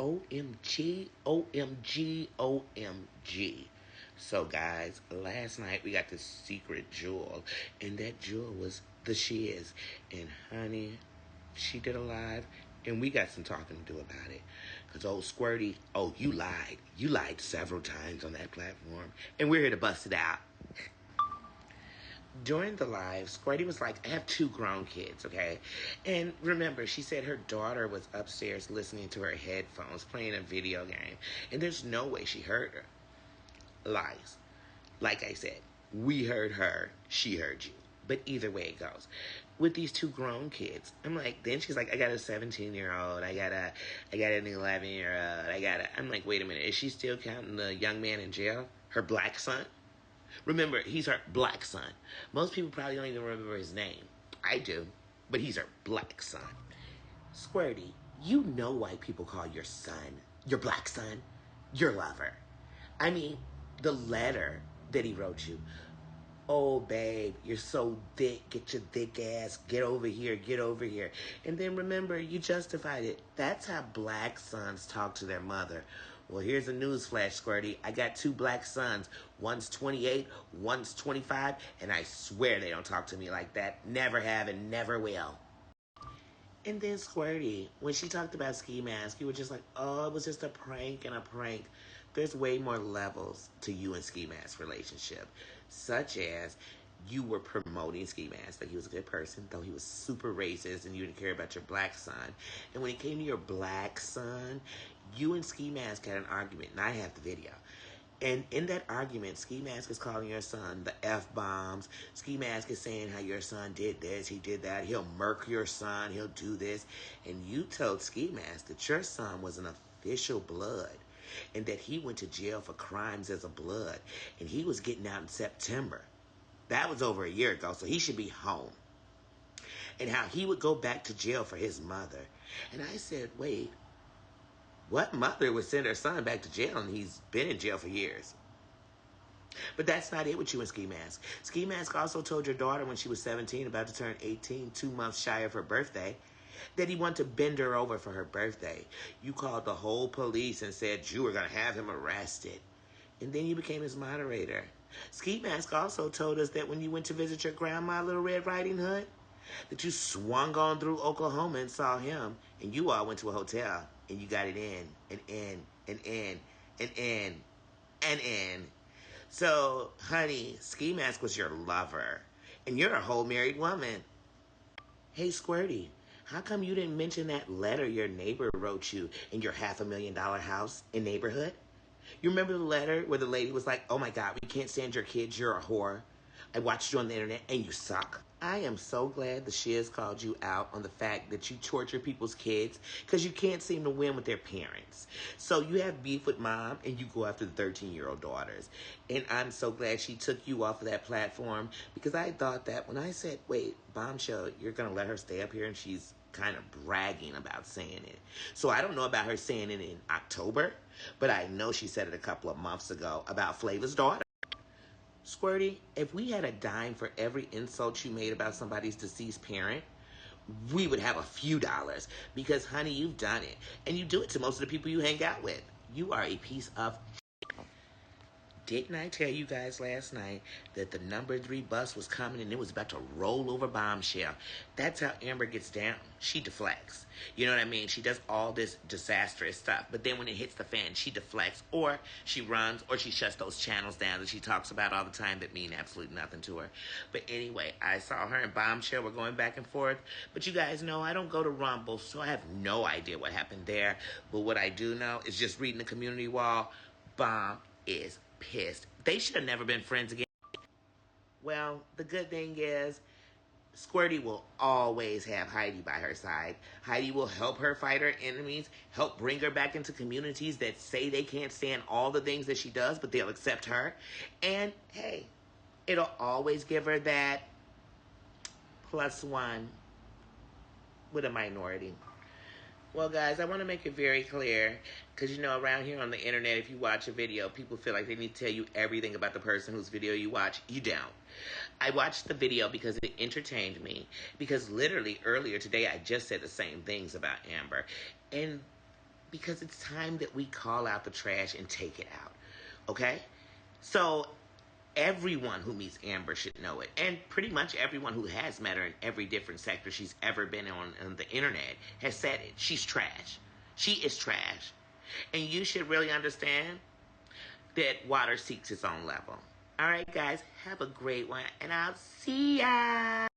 OMG, OMG, OMG. So, guys, last night we got this secret jewel, and that jewel was the Shiz. And, honey, she did a live, and we got some talking to do about it. Because old Squirty, oh, you lied. You lied several times on that platform, and we're here to bust it out. During the live, Squirty was like, I have two grown kids, okay? And remember, she said her daughter was upstairs listening to her headphones, playing a video game. And there's no way she heard her. Lies. Like I said, we heard her, she heard you. But either way it goes. With these two grown kids, I'm like, then she's like, I got a 17-year-old, I got an 11-year-old, I'm like, wait a minute, is she still counting the young man in jail? Her black son? Remember, he's her black son. Most people probably don't even remember his name. I do. But he's her black son. Squirty, you know why people call your son, your black son, your lover. I mean, the letter that he wrote you. Oh, babe, you're so thick. Get your thick ass. Get over here. Get over here. And then remember, you justified it. That's how black sons talk to their mother. Well, here's a news flash, Squirty. I got two black sons. One's 28, one's 25, and I swear they don't talk to me like that. Never have and never will. And then Squirty, when she talked about Ski Mask, you were just like, oh, it was just a prank and a prank. There's way more levels to you and Ski Mask's relationship, such as you were promoting Ski Mask, like he was a good person, though he was super racist and you didn't care about your black son. And when it came to your black son, you and Ski Mask had an argument, and I have the video. And in that argument, Ski Mask is calling your son the F-bombs. Ski Mask is saying how your son did this, he did that. He'll murk your son, he'll do this. And you told Ski Mask that your son was an official blood and that he went to jail for crimes as a blood. And he was getting out in September. That was over a year ago, so he should be home. And how he would go back to jail for his mother. And I said, wait, what mother would send her son back to jail and he's been in jail for years? But that's not it with you and Ski Mask. Ski Mask also told your daughter when she was 17, about to turn 18, 2 months shy of her birthday, that he wanted to bend her over for her birthday. You called the whole police and said you were going to have him arrested. And then you became his moderator. Ski Mask also told us that when you went to visit your grandma, Little Red Riding Hood, that you swung on through Oklahoma and saw him, and you all went to a hotel, and you got it in, and in, and in, and in, and in. So, honey, Ski Mask was your lover, and you're a whole married woman. Hey, Squirty, how come you didn't mention that letter your neighbor wrote you in your $500,000 house and neighborhood? You remember the letter where the lady was like, oh my God, we can't stand your kids, you're a whore. I watched you on the internet and you suck. I am so glad the Shiz called you out on the fact that you torture people's kids because you can't seem to win with their parents. So you have beef with mom and you go after the 13-year-old daughters. And I'm so glad she took you off of that platform because I thought that when I said, wait, Bombshell, you're going to let her stay up here, and she's kind of bragging about saying it. So I don't know about her saying it in October, but I know she said it a couple of months ago about Flavor's daughter. Squirty, if we had a dime for every insult you made about somebody's deceased parent, we would have a few dollars because, honey, you've done it. And you do it to most of the people you hang out with. You are a piece of... Didn't I tell you guys last night that the number 3 bus was coming and it was about to roll over Bombshell? That's how Amber gets down. She deflects. You know what I mean? She does all this disastrous stuff. But then when it hits the fan, she deflects. Or she runs, or she shuts those channels down that she talks about all the time that mean absolutely nothing to her. But anyway, I saw her and Bombshell were going back and forth. But you guys know I don't go to Rumble, so I have no idea what happened there. But what I do know is just reading the community wall, Bomb is pissed. They should have never been friends again. Well, the good thing is Squirty will always have Heidi by her side. Heidi will help her fight her enemies, help bring her back into communities that say they can't stand all the things that she does, but they'll accept her. And hey, it'll always give her that +1 with a minority. Well, guys, I want to make it very clear, because, you know, around here on the internet, if you watch a video, people feel like they need to tell you everything about the person whose video you watch. You don't. I watched the video because it entertained me, because literally earlier today, I just said the same things about Amber. And because it's time that we call out the trash and take it out. Okay? So everyone who meets Amber should know it. And pretty much everyone who has met her in every different sector she's ever been on the internet has said it. She's trash. She is trash. And you should really understand that water seeks its own level. All right, guys, have a great one, and I'll see ya.